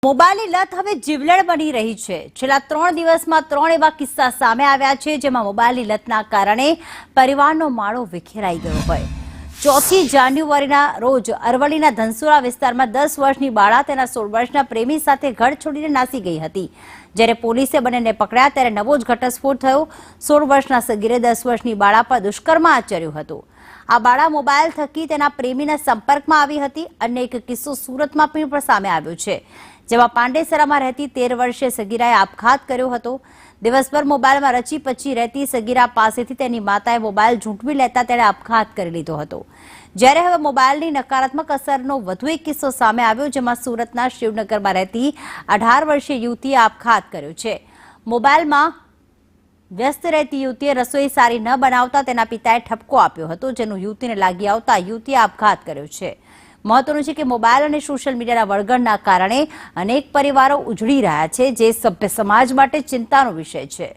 મોબાઈલની લત હવે જીવલેણ બની રહી છે। છેલ્લા 3 દિવસમાં 3 એવા કિસ્સા સામે આવ્યા છે જેમાં મોબાઈલની લતના કારણે પરિવારનો માળો વિખેરાઈ ગયો હોય। 4 જાન્યુઆરીના રોજ અરવલ્લીના ધનસુરા વિસ્તારમાં 10 વર્ષની બાળા તેના 16 વર્ષના પ્રેમી સાથે ઘર છોડીને નાસી ગઈ હતી। જ્યારે પોલીસે બંનેને પકડ્યા ત્યારે નવો જ ઘટસ્ફોટ થયો। 16 વર્ષના સગીરે 10 વર્ષની બાળા પર દુષ્કર્મ આચર્યું હતું। આ બાળા મોબાઈલ થકી તેના પ્રેમીના સંપર્કમાં આવી હતી। અન્ય એક કિસ્સો સુરતમાં પણ સામે આવ્યો છે જેમાં પાંડેસરામાં રહેતી 13 વર્ષીય સગીરાએ આપઘાત કર્યો હતો। દિવસભર મોબાઈલમાં રચી પચી રહેતી સગીરા પાસેથી તેની માતાએ મોબાઈલ ઝૂંટવી લેતા તેણે આપઘાત કરી લીધો હતો। જ્યારે હવે મોબાઈલની નકારાત્મક અસરનો વધુ એક કિસ્સો સામે આવ્યો જેમાં સુરતના શિવનગરમાં રહેતી 18 વર્ષીય યુવતીએ આપઘાત કર્યો છે। મોબાઈલમાં વ્યસ્ત રહેતી યુવતીએ રસોઈ સારી ન બનાવતા તેના પિતાએ ઠપકો આપ્યો હતો જેનું યુવતીને લાગી આવતા યુવતીએ આપઘાત કર્યો છે। મહત્વનું છે કે મોબાઈલ અને સોશિયલ મીડિયાના વળગણના કારણે અનેક પરિવારો ઉજળી રહ્યા છે જે સભ્ય સમાજ માટે ચિંતાનો વિષય છે।